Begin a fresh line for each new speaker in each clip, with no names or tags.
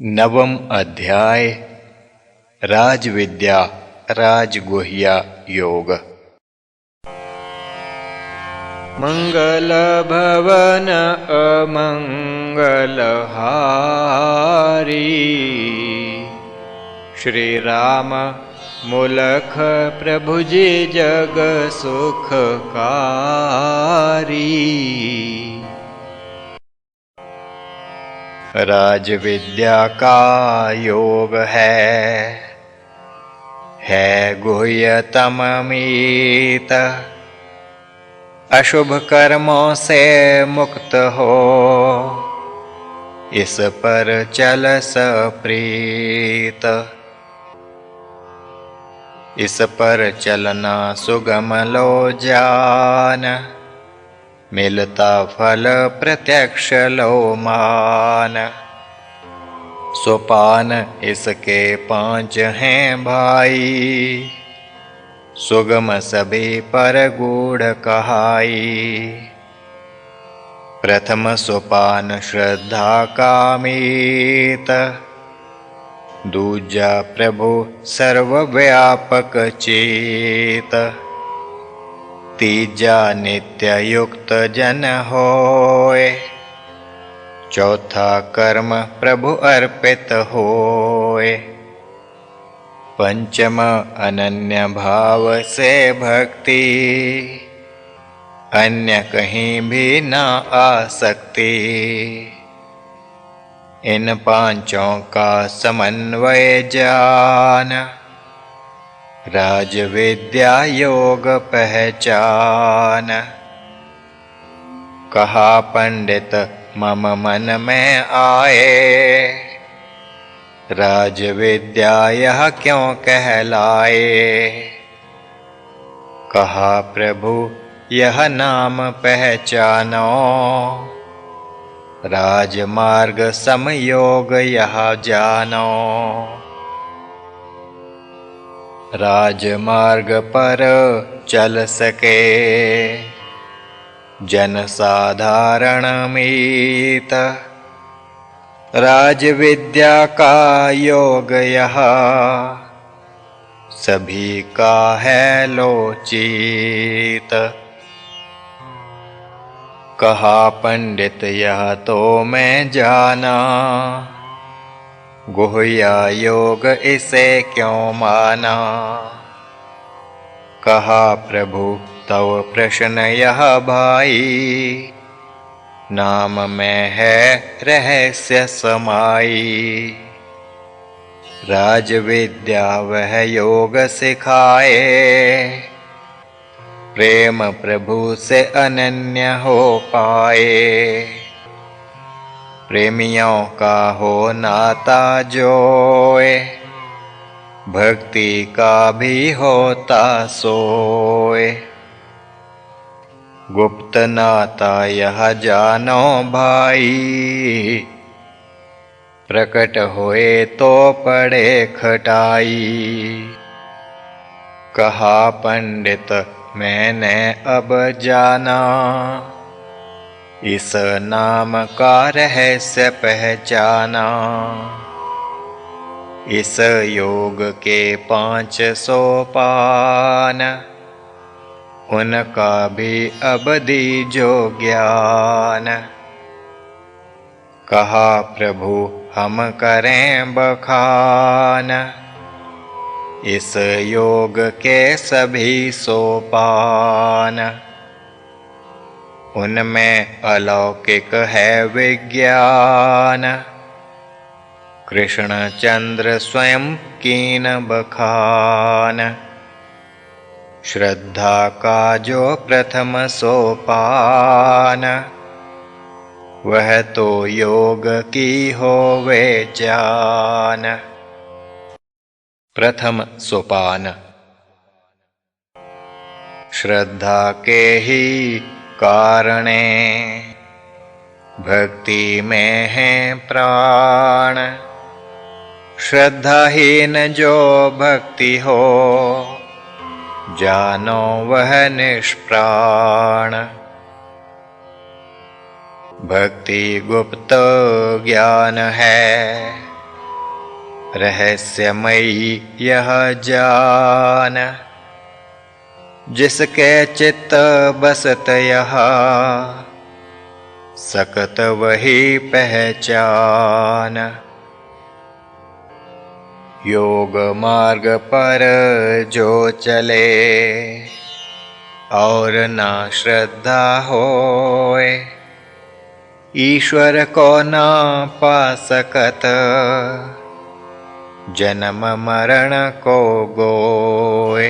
नवम अध्याय राजविद्या राजगुह्या योग।
मंगल भवन अमंगल हारी, श्री राम मुलख प्रभु जी जग सुखकारी।
राजविद्या का योग है गुह्यतम मीत, अशुभ कर्मों से मुक्त हो इस पर चल सप्रीत। इस पर चलना सुगम लो जान, मिलता फल प्रत्यक्ष लो मान। सोपान इसके 5 हैं भाई, सुगम सभी पर गूढ़ कहाई। प्रथम सोपान श्रद्धा का मीत, दूजा प्रभु सर्वव्यापक चेत। तीजा नित्य युक्त जन होए, चौथा कर्म प्रभु अर्पित होए। पंचम अनन्य भाव से भक्ति, अन्य कहीं भी न आ सकती। इन 5 का समन्वय जान, राजविद्या योग पहचान। कहा पंडित मम मन में आए, राजविद्या यह क्यों कहलाए। कहा प्रभु यह नाम पहचानो, राजमार्ग समयोग यह जानो। राजमार्ग पर चल सके जन साधारण मीत, राजविद्या का योग यह सभी का है लोचित। कहा पंडित यह तो मैं जाना, गुह्या योग इसे क्यों माना। कहा प्रभु तव प्रश्न यह भाई, नाम में है रहस्य समाई। राजविद्या वह योग सिखाए, प्रेम प्रभु से अनन्य हो पाए। प्रेमियों का हो नाता जोए, भक्ति का भी होता सोए। गुप्त नाता यह जानो भाई, प्रकट होए तो पड़े खटाई। कहा पंडित मैंने अब जाना, इस नाम का रहस्य पहचाना। इस योग के 5 सोपान, उनका भी अब दीजो ज्ञान। कहा प्रभु हम करें बखान, इस योग के सभी सोपान। उनमें अलौकिक है विज्ञान, कृष्णचंद्र स्वयं कीन बखान। श्रद्धा का जो प्रथम सोपान, वह तो योग की होवे जान। प्रथम सोपान श्रद्धा के ही कारणे, भक्ति में है प्राण। श्रद्धाहीन जो भक्ति हो, जानो वह निष्प्राण। भक्ति गुप्त ज्ञान है, रहस्यमयी यह जान, जिसके चित्त बसत यह, सकत वही पहचान। योग मार्ग पर जो चले, और ना श्रद्धा होए, ईश्वर को ना पा सकत, जन्म मरण को गोए।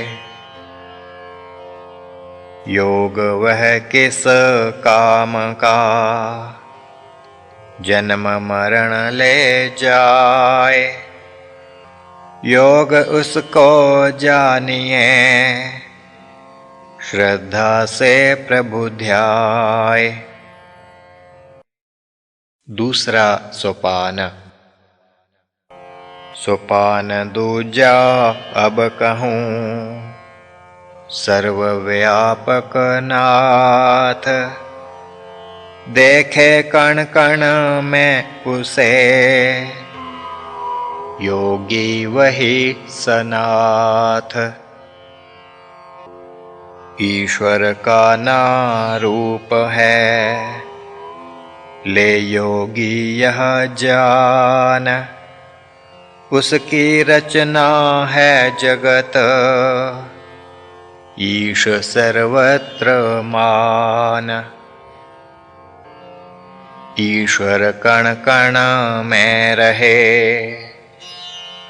योग वह किस काम का, जन्म मरण ले जाए। योग उसको जानिए, श्रद्धा से प्रभु ध्याए। दूसरा सोपान। सोपान दूजा अब कहूँ, सर्वव्यापक नाथ, देखे कण कण में उसे, योगी वही सनाथ। ईश्वर का ना रूप है, ले योगी यह जान, उसकी रचना है जगत, ईश सर्वत्र मान। ईश्वर कण कण में रहे,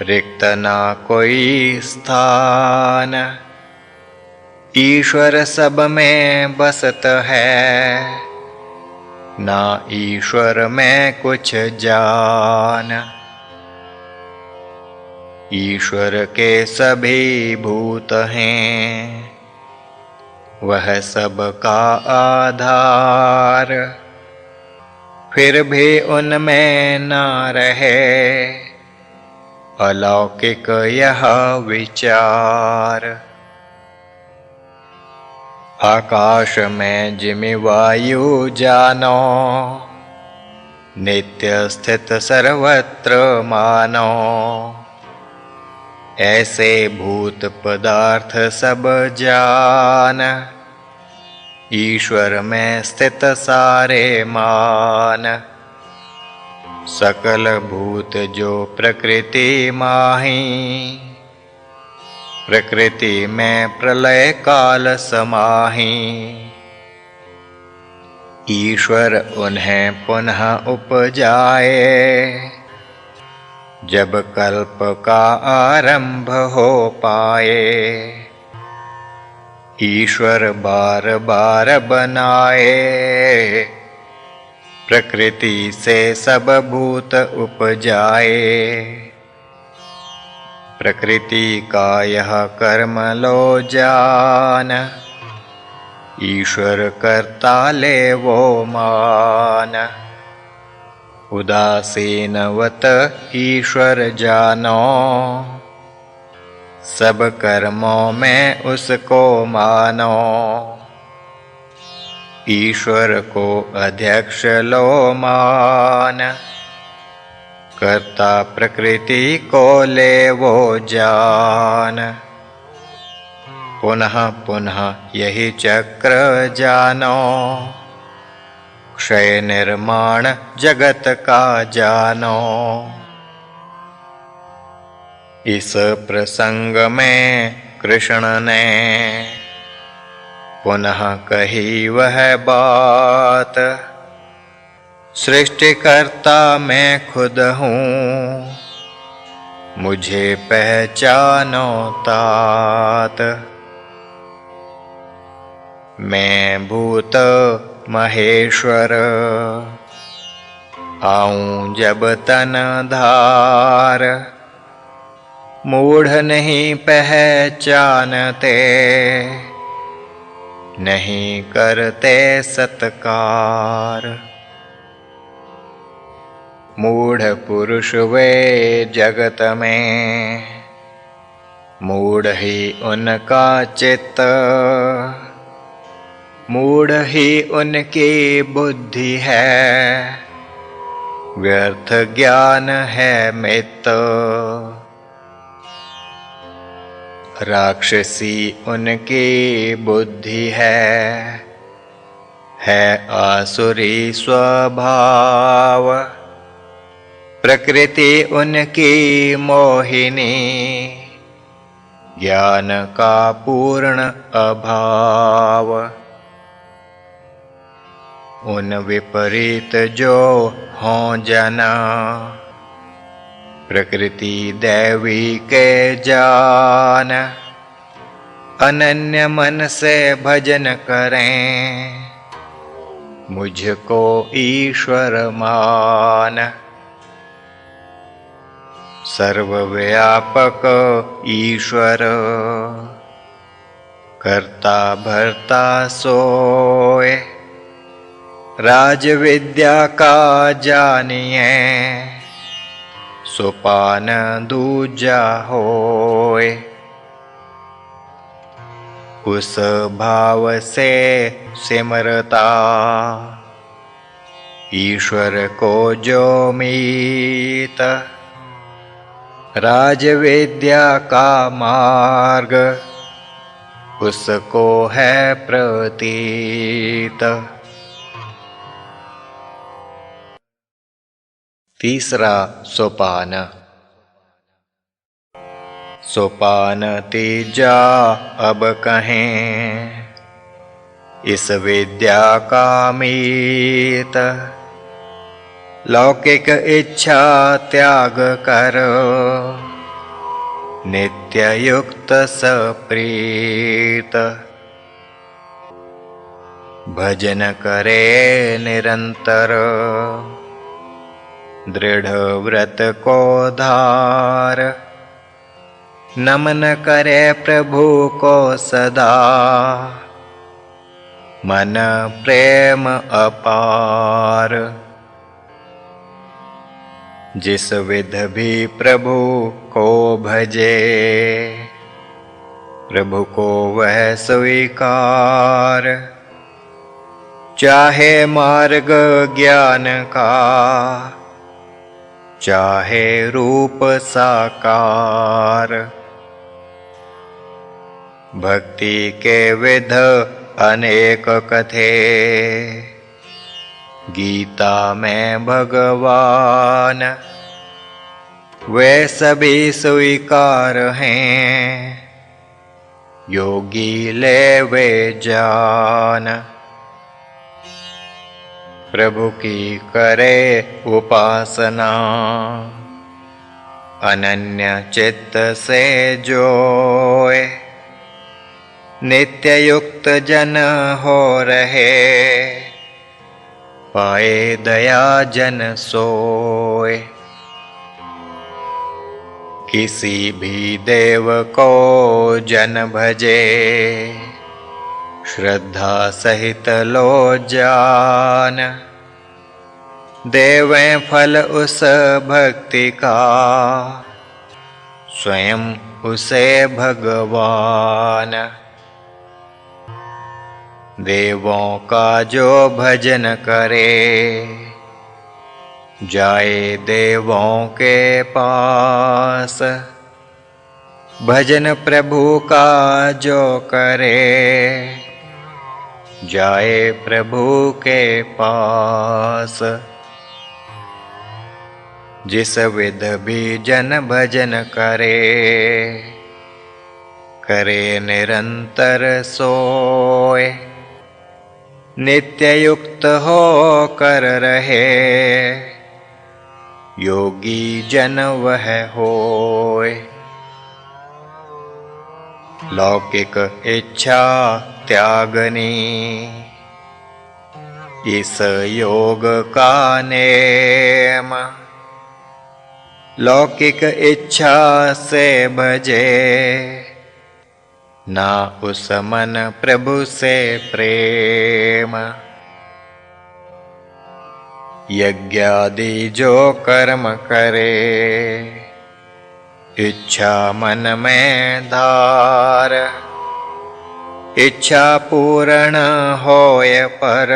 रिक्त ना कोई स्थान। ईश्वर सब में बसत है, ना ईश्वर में कुछ जान। ईश्वर के सभी भूत हैं, वह सबका आधार, फिर भी उनमें ना रहे, अलौकिक यह विचार। आकाश में जिमि वायु जानो, नित्य स्थित सर्वत्र मानो। ऐसे भूत पदार्थ सब जान, ईश्वर में स्थित सारे मान। सकल भूत जो प्रकृति माही, प्रकृति में प्रलय काल समाही। ईश्वर उन्हें पुनः उपजाए, जब कल्प का आरंभ हो पाए। ईश्वर बार बार बनाए, प्रकृति से सब भूत उपजाए। प्रकृति का यह कर्म लो जान, ईश्वर करता ले वो मान। उदासीनवत ईश्वर जानो, सब कर्मों में उसको मानो। ईश्वर को अध्यक्ष लो मान, कर्ता प्रकृति को ले वो जान। पुनः पुनः यही चक्र जानो, क्षय निर्माण जगत का जानो। इस प्रसंग में कृष्ण ने पुनः कही वह बात, सृष्टिकर्ता मैं खुद हूँ, मुझे पहचानो तात। मैं भूत महेश्वर, आऊं जब तन धार। मूढ़ नहीं पहचानते, नहीं करते सत्कार। मूढ़ पुरुष वे जगत में, मूढ़ ही उनका चित्त। मूढ़ ही उनकी बुद्धि है, व्यर्थ ज्ञान है मित्र। राक्षसी उनकी बुद्धि है आसुरी स्वभाव। प्रकृति उनकी मोहिनी, ज्ञान का पूर्ण अभाव। उन विपरीत जो हों जना, प्रकृति दैवी के जान। अनन्य मन से भजन करें, मुझको ईश्वर मान। सर्वव्यापक ईश्वर, कर्ता भर्ता सोए। राज विद्या का जानिए, सोपान दूजा होए। उस भाव से सिमरता, ईश्वर को जो मीत। राज विद्या का मार्ग, उसको है प्रतीत। तीसरा सोपान। सोपान तीजा अब कहें, इस विद्या का मीत। लौकिक इच्छा त्याग कर, नित्य युक्त सप्रीत। भजन करे निरंतर, दृढ़ व्रत को धार। नमन करे प्रभु को सदा, मन प्रेम अपार। जिस विध भी प्रभु को भजे, प्रभु को वह स्वीकार। चाहे मार्ग ज्ञान का, चाहे रूप साकार। भक्ति के विध अनेक कथे, गीता में भगवान। वे सभी स्वीकार हैं, योगी ले वे जान। प्रभु की करे उपासना, अनन्य चित्त से जोए। नित्य युक्त जन हो रहे, पाए दया जन सोए। किसी भी देव को जन भजे, श्रद्धा सहित लो जान। देवें फल उस भक्ति का, स्वयं उसे भगवान। देवों का जो भजन करे, जाए देवों के पास। भजन प्रभु का जो करे, जाए प्रभु के पास। जिस विध भी जन भजन करे, करे निरंतर सोए। नित्य युक्त हो कर रहे, योगी जन वह होए। लौकिक इच्छा त्यागनी, इस योग का नेम। लौकिक इच्छा से भजे, ना उस मन प्रभु से प्रेम। यज्ञादि जो कर्म करे, इच्छा मन में धार। इच्छा पूर्ण होय पर,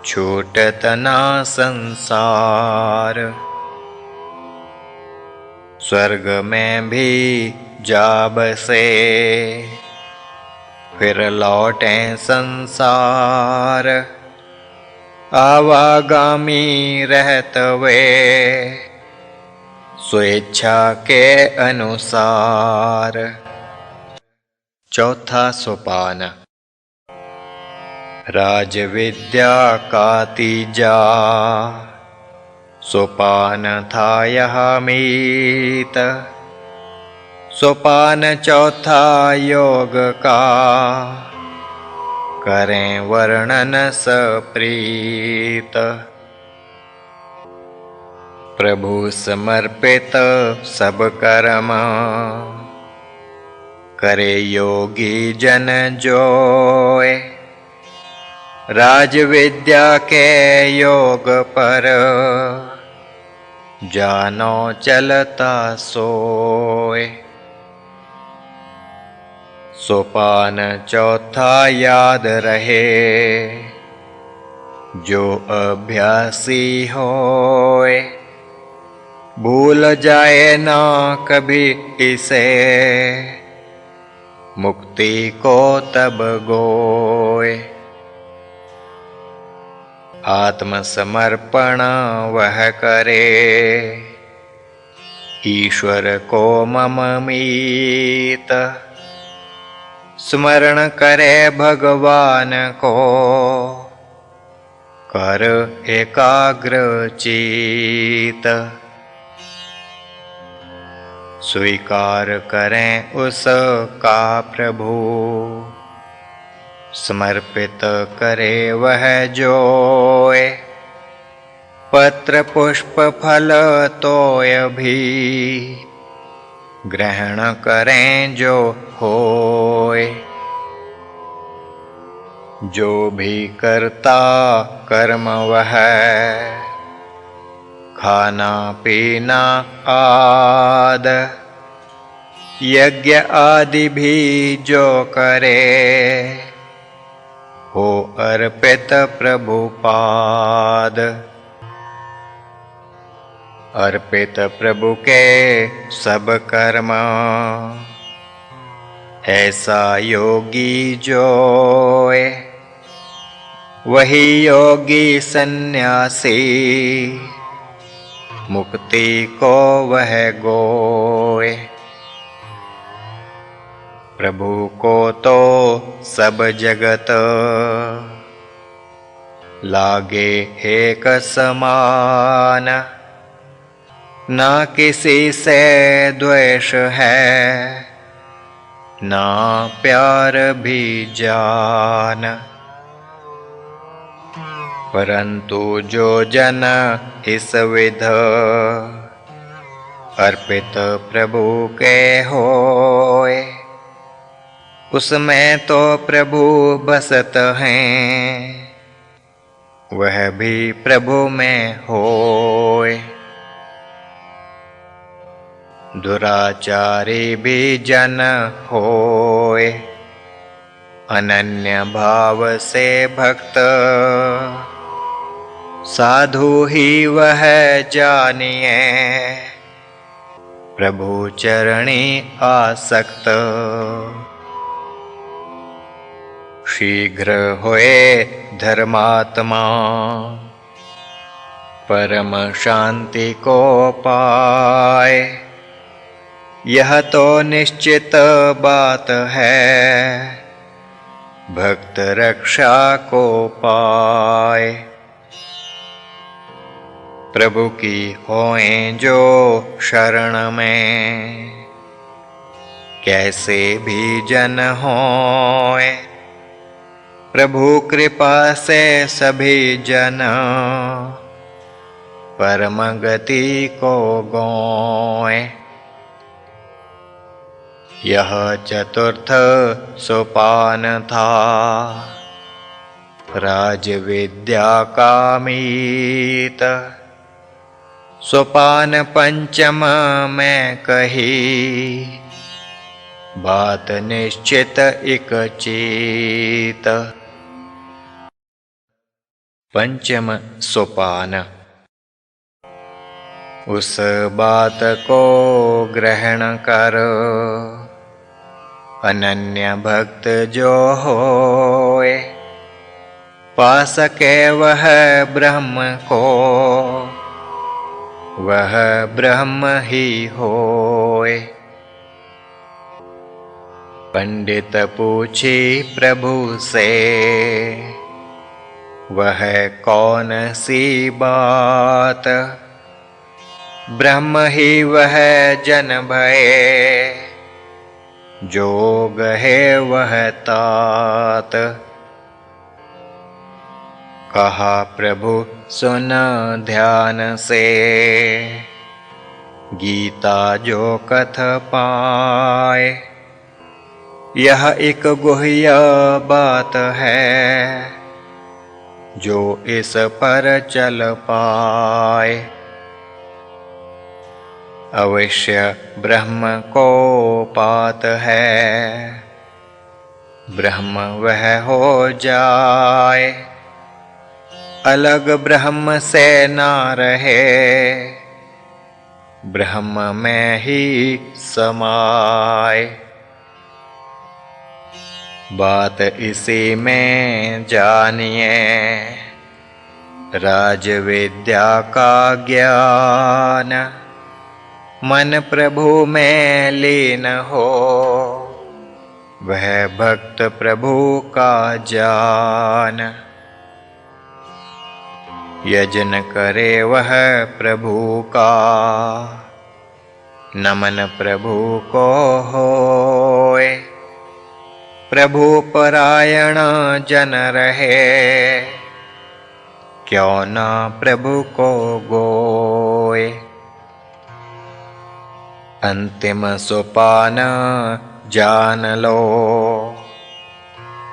छूटत ना संसार। स्वर्ग में भी जा बसे, फिर लौटे संसार। आवागामी रहत वे, स्वेच्छा के अनुसार। चौथा सोपान। राज विद्या का तीजा, सोपान था यह मीत। सोपान चौथा योग का, करें वर्णन सप्रीत। प्रभु समर्पित सब कर्म, करे योगी जन जोय। राज विद्या के योग पर, जानो चलता सोय। सोपान चौथा याद रहे, जो अभ्यासी होए। भूल जाए ना कभी इसे, मुक्ति को तब गोए। आत्मसमर्पण वह करे, ईश्वर को मम मीत। स्मरण करे भगवान को, कर एकाग्र चित। स्वीकार करें उसका प्रभु, समर्पित करे वह जोय। पत्र पुष्प फल तोय भी, ग्रहण करें जो होय। जो भी करता कर्म वह, खाना पीना आद। यज्ञ आदि भी जो करे, हो अर्पित प्रभु पाद। अर्पित प्रभु के सब कर्म, ऐसा योगी जोय। वही योगी सन्यासी, मुक्ति को वह गोय। प्रभु को तो सब जगत, लागे एक समान। ना किसी से द्वेष है, ना प्यार भी जान। परंतु जो जन इस विध, अर्पित प्रभु के होए। उसमें तो प्रभु बसत हैं, वह भी प्रभु में होए। दुराचारी भी जन होए, अनन्य भाव से भक्त। साधु ही वह जानिए, प्रभु चरणी आसक्त। शीघ्र होए धर्मात्मा, परम शांति को पाए। यह तो निश्चित बात है, भक्त रक्षा को पाए। प्रभु की होएं जो शरण में, कैसे भी जन होए। प्रभु कृपा से सभी जन, परम गति को गोए। यह चतुर्थ सोपान था, राज विद्या का मीत। सोपान पंचम में कही, बात निश्चित एक चीत। पंचम सोपान। उस बात को ग्रहण कर अनन्य भक्त जो होए, पा सके वह ब्रह्म को, वह ब्रह्म ही होए। पंडित पूछी प्रभु से, वह कौन सी बात, ब्रह्म ही वह जन भये, जोग है वह तात। कहा प्रभु सुन ध्यान से, गीता जो कथ पाए, यह एक गुह्य बात है, जो इस पर चल पाए। अवश्य ब्रह्म को पात है, ब्रह्म वह हो जाए, अलग ब्रह्म से ना रहे, ब्रह्म में ही समाए। बात इसी में जानिए, राज विद्या का ज्ञान, मन प्रभु में लीन हो, वह भक्त प्रभु का जान। यजन करे वह प्रभु का, नमन प्रभु को होए, प्रभु परायण जन रहे, क्यों ना प्रभु को गोए। अंतिम सोपान जान लो,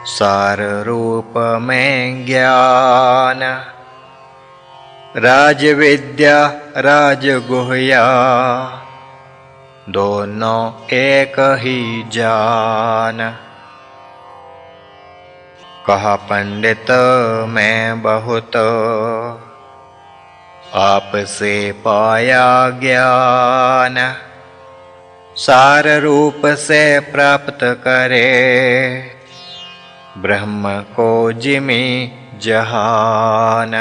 सार रूप में ज्ञान, राज विद्या राज गुह्या, दोनों एक ही जान। कहा पंडित मैं बहुत, आपसे पाया ज्ञान, सार रूप से प्राप्त करे, ब्रह्म को जिमि जहान।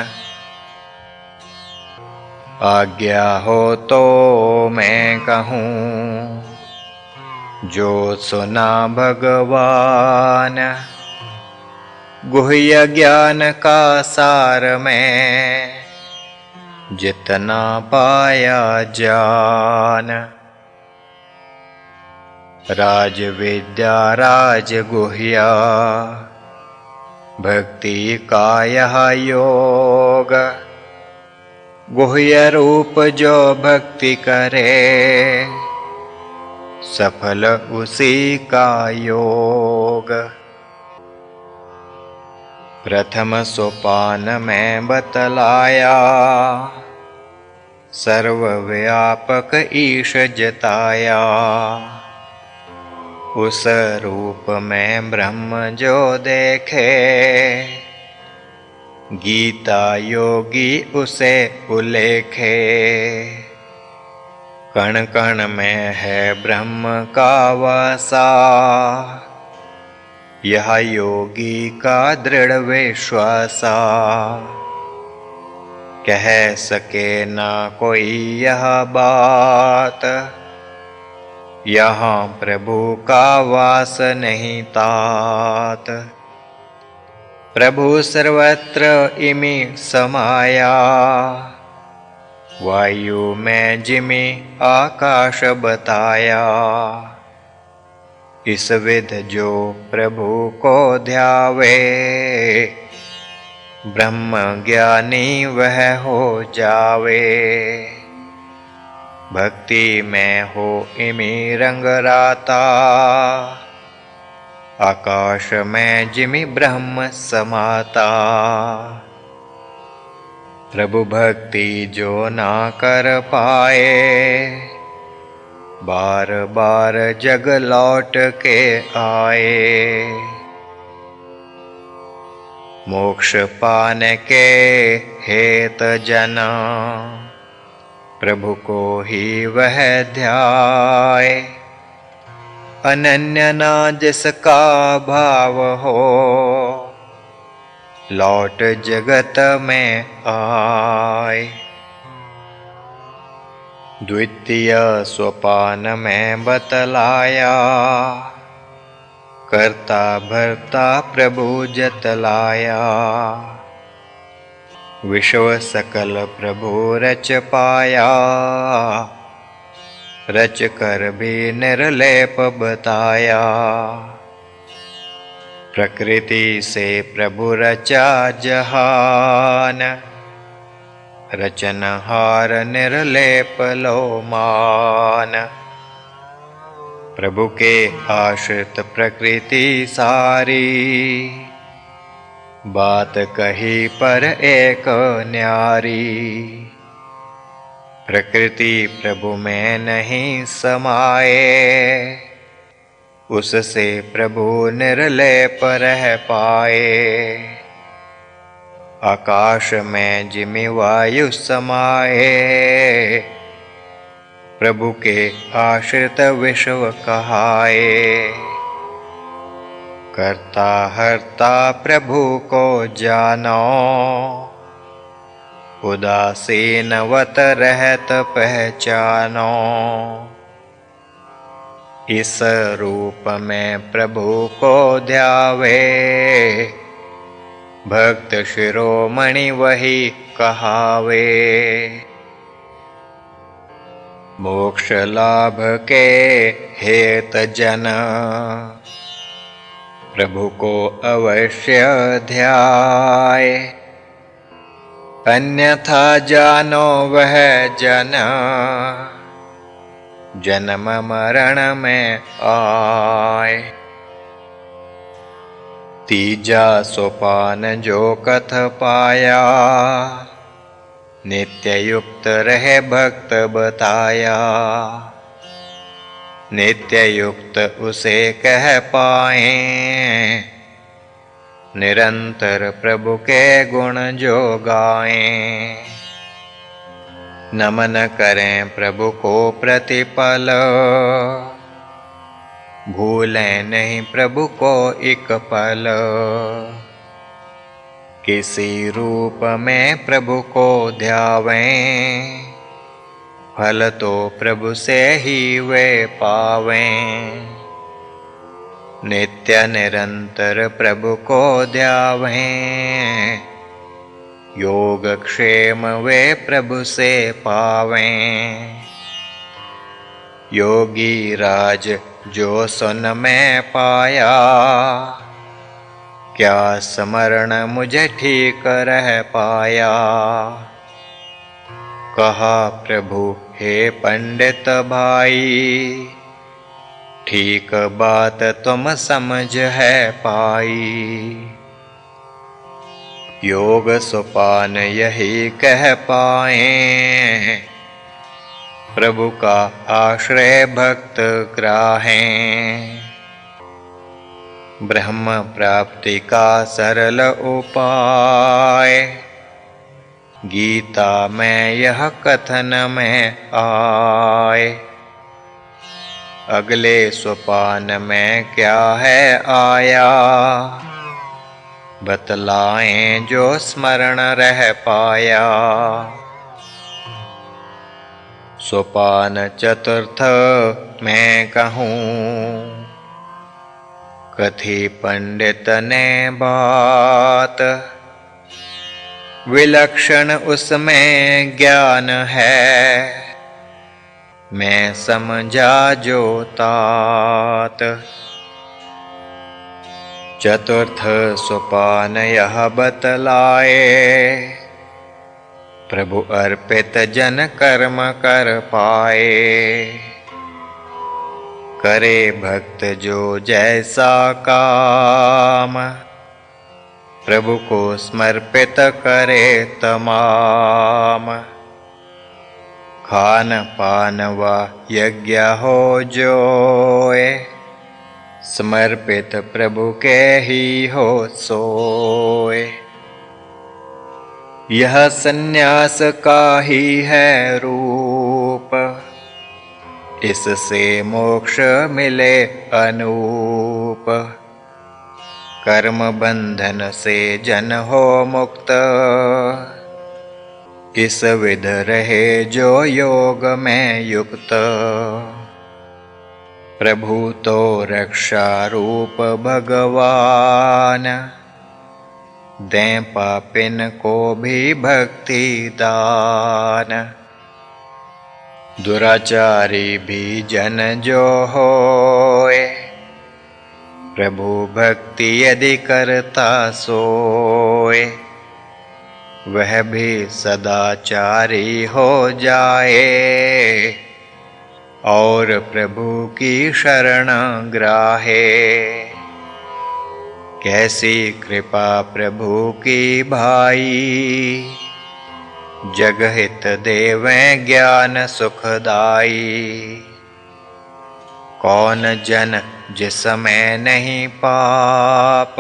आज्ञा हो तो मैं कहूँ, जो सुना भगवान, गुह्य ज्ञान का सार में, जितना पाया जान। राज विद्या राज गुह्या, भक्ति का यह योग, गुह्य रूप जो भक्ति करे, सफल उसी का योग। प्रथम सोपान में बतलाया, सर्वव्यापक ईश जताया, उस रूप में ब्रह्म जो देखे, गीता योगी उसे उल्लेखे। कण कण में है ब्रह्म का वासा, यह योगी का दृढ़ विश्वासा। कह सके ना कोई यह बात, यहाँ प्रभु का वास नहीं तात। प्रभु सर्वत्र इमि समाया, वायु में जिमि आकाश बताया। इस विध जो प्रभु को ध्यावे, ब्रह्म ज्ञानी वह हो जावे। भक्ति में हो इमि रंग राता, आकाश में जिमि ब्रह्म समाता। प्रभु भक्ति जो ना कर पाए, बार बार जग लौट के आए। मोक्ष पान के हेत जन प्रभु को ही वह ध्याय। अनन्य ना जिसका भाव हो लौट जगत में आए। द्वितीय सोपान में बतलाया करता भरता प्रभु जतलाया। विश्व सकल प्रभु रच पाया रच कर भी निर्लेप बताया। प्रकृति से प्रभु रचा जहान रचनहार निर्लेप लो मान। प्रभु के आश्रित प्रकृति सारी बात कही पर एक न्यारी। प्रकृति प्रभु में नहीं समाए उससे प्रभु निर्लेप रह पाए। आकाश में जिमि वायु समाए प्रभु के आश्रित विश्व कहाए। करता हरता प्रभु को जानो उदासीनवत रहत पहचानो। इस रूप में प्रभु को ध्यावे भक्त शिरोमणि वही कहावे। मोक्ष लाभ के हेत जन प्रभु को अवश्य ध्याय। अन्यथा जानो वह जन जन्म मरण में आए। तीजा सोपान जो कथ पाया नित्य युक्त रहे भक्त बताया। नित्य युक्त उसे कह पाए निरंतर प्रभु के गुण जो गाएं। नमन करें प्रभु को प्रतिपल भूलें नहीं प्रभु को एक पल। किसी रूप में प्रभु को ध्यावें फल तो प्रभु से ही वे पावें। नित्य निरंतर प्रभु को ध्यावें योग क्षेम वे प्रभु से पावें। योगी राज जो सुन में पाया क्या स्मरण मुझे ठीक रह पाया। कहा प्रभु हे पंडित भाई ठीक बात तुम समझ है पाई। योग सोपान यही कह पाए प्रभु का आश्रय भक्त ग्राहें। ब्रह्म प्राप्ति का सरल उपाय गीता में यह कथन में आए। अगले सोपान में क्या है आया बतलाएं जो स्मरण रह पाया। सोपान चतुर्थ मैं कहूँ कथी पंडित ने बात। विलक्षण उसमें ज्ञान है मैं समझा जो तात। चतुर्थ सोपान यह बतलाए प्रभु अर्पित जन कर्म कर पाए। करे भक्त जो जैसा काम प्रभु को समर्पित करे तमाम। खान पान व यज्ञ हो जोए समर्पित प्रभु के ही हो सोए। यह सन्यास का ही है रूप, इससे मोक्ष मिले अनूप। कर्म बंधन से जन हो मुक्त, इस विध रहे जो योग में युक्त। प्रभु तो रक्षा रूप भगवान, दें पापिन को भी भक्ति दान। दुराचारी भी जन जो होए, प्रभु भक्ति यदि करता सोए। वह भी सदाचारी हो जाए, और प्रभु की शरण ग्राहे। कैसी कृपा प्रभु की भाई, जगहित देवें ज्ञान सुखदाई। कौन जन जिसमें नहीं पाप,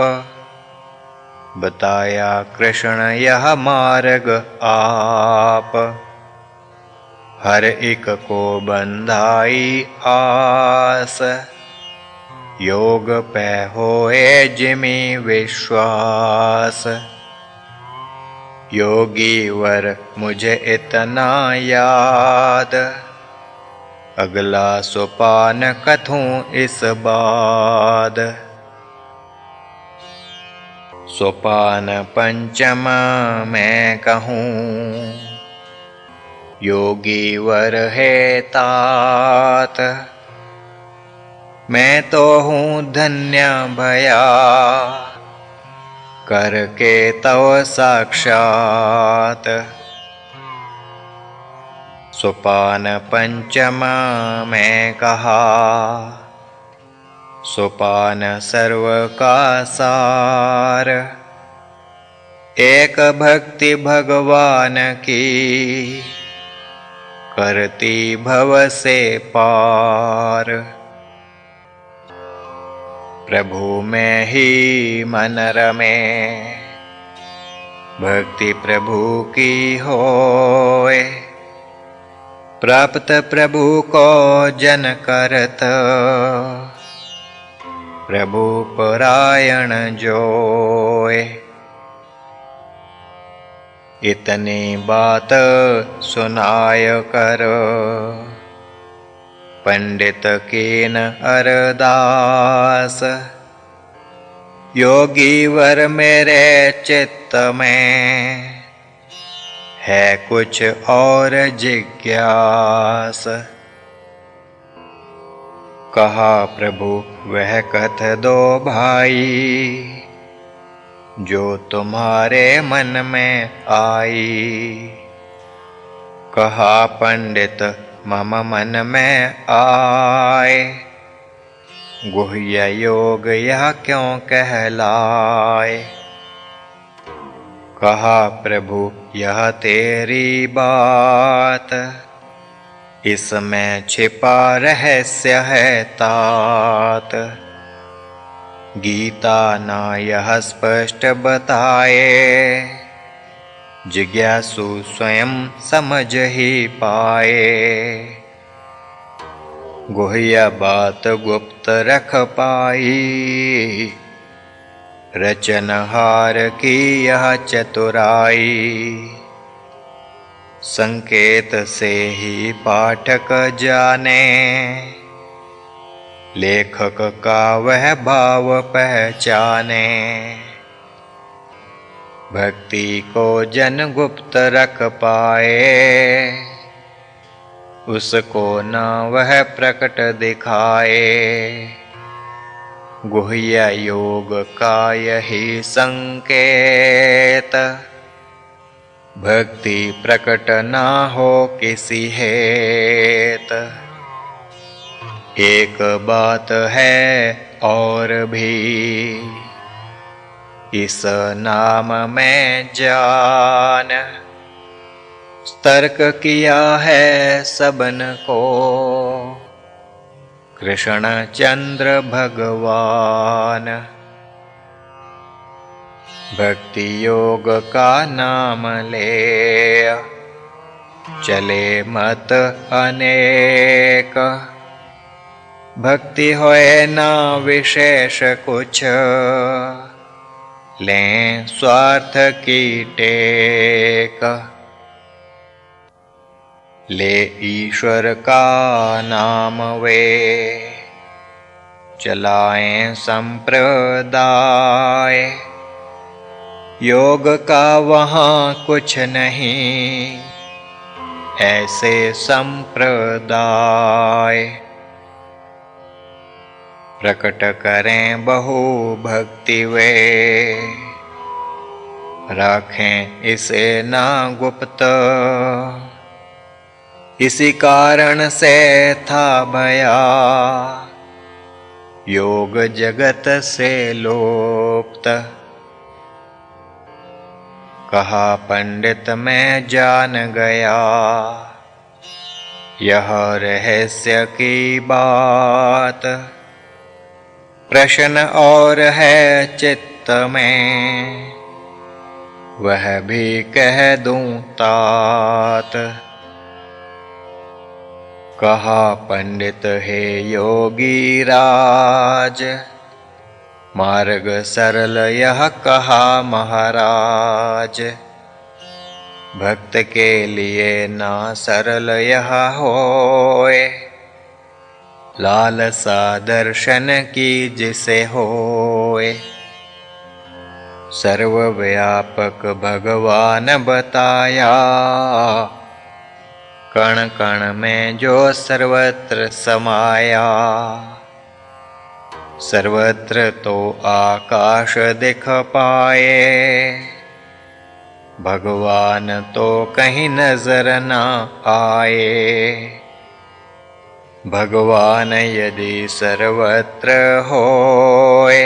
बताया कृष्ण यह मार्ग आप। हर एक को बंधाई आस, योग पे होए जिमि विश्वास। योगी वर मुझे इतना याद, अगला सोपान कथूं इस बाद। सोपान पंचम मैं कहूँ, योगी वर है तात। मैं तो हूँ धन्य भया, करके तव साक्षात। सोपान पंचम मैं कहा, सोपान सर्व का सार। एक भक्ति भगवान की, करती भव से पार। प्रभु में ही मन रमे, भक्ति प्रभु की होए। प्राप्त प्रभु को जन करत, प्रभु परायण जोए। इतनी बात सुनाय कर, पंडित कीन अरदास। योगी वर मेरे चित्त में, है कुछ और जिज्ञास। कहा प्रभु वह कथ दो भाई, जो तुम्हारे मन में आई। कहा पंडित मम मन में आए, गुह्य योग यह क्यों कहलाए। कहा प्रभु यह तेरी बात, इसमें छिपा रहस्य है तात। गीता ना यह स्पष्ट बताए, जिज्ञासु स्वयं समझ ही पाए। गुह्य बात गुप्त रख पाई, रचनहार की यह चतुराई। संकेत से ही पाठक जाने, लेखक का वह भाव पहचाने। भक्ति को जन गुप्त रख पाए, उसको न वह प्रकट दिखाए। गुह्य योग का यही संकेत, भक्ति प्रकट ना हो किसी हेत। एक बात है और भी, इस नाम में जान। तर्क किया है सबन को, कृष्णचंद्र भगवान। भक्ति योग का नाम ले, चले मत अनेक। भक्ति होए ना विशेष कुछ, लें स्वार्थ की टेक। ले ईश्वर का नाम वे, चलाएं संप्रदाय। योग का वहाँ कुछ नहीं, ऐसे संप्रदाय। प्रकट करें बहु भक्ति वे, रखें इसे ना गुप्त। इसी कारण से था भया, योग जगत से लोप्त। कहा पंडित मैं जान गया, यह रहस्य की बात। प्रश्न और है चित्त में, वह भी कह दूं तात। कहा पंडित हे योगी राज, मार्ग सरल यह कहा महाराज। भक्त के लिए ना सरल यह होए, लालसा दर्शन की जिसे होए। सर्वव्यापक भगवान बताया, कण कण में जो सर्वत्र समाया। सर्वत्र तो आकाश दिख पाए, भगवान तो कहीं नजर न आए। भगवान यदि सर्वत्र होए,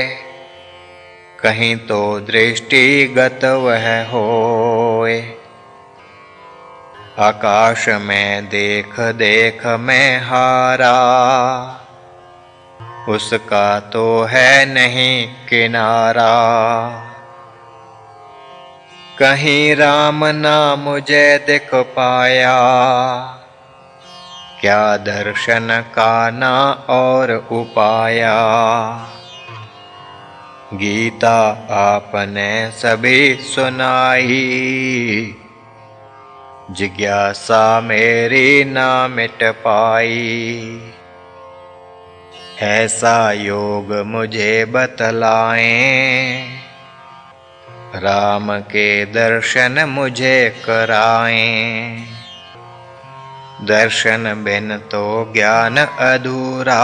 कहीं तो दृष्टिगत वह होए। आकाश में देख देख मैं हारा, उसका तो है नहीं किनारा। कहीं राम ना मुझे दिख पाया, क्या दर्शन का ना और उपाया। गीता आपने सभी सुनाई, जिज्ञासा मेरी ना मिट पाई। ऐसा योग मुझे बतलाएं, राम के दर्शन मुझे कराएं। दर्शन बिन तो ज्ञान अधूरा,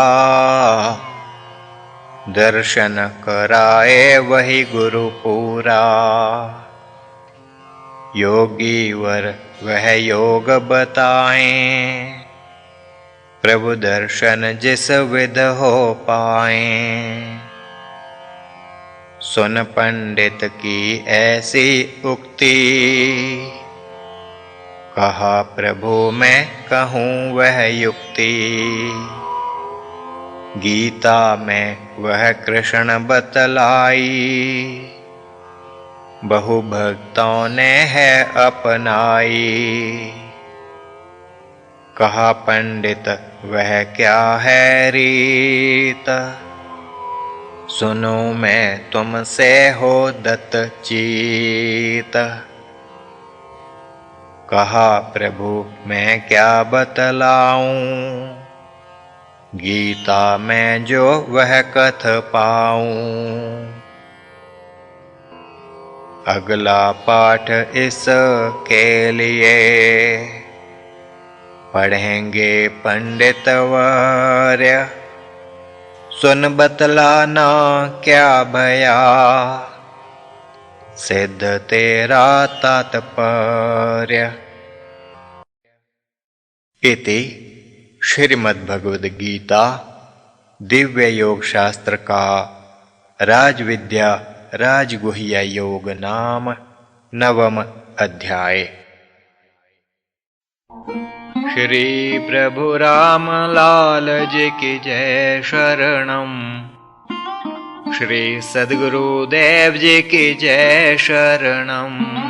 दर्शन कराए वही गुरु पूरा। योगी वर वह योग बताएं, प्रभु दर्शन जिस विध हो पाएं। सुन पंडित की ऐसी उक्ति, कहा प्रभु मैं कहूँ वह युक्ति। गीता में वह कृष्ण बतलाई, बहु भक्तों ने है अपनाई। कहा पंडित वह क्या है रीत, सुनो मैं तुमसे हो दत्त चीत। कहा प्रभु मैं क्या बतलाऊं, गीता में जो वह कथ पाऊं। अगला पाठ इसके लिए पढ़ेंगे पंडित वर्य। सुन बतलाना क्या भया, सिद्ध तेरा तात्पर्य। इति श्रीमद्भगवद गीता दिव्य योग शास्त्र का राजविद्या राजगुह्य योग नाम 9वां अध्याय।
श्री प्रभु राम लाल जी की जय शरणम। श्री सद्गुरुदेव जी की जय शरणम।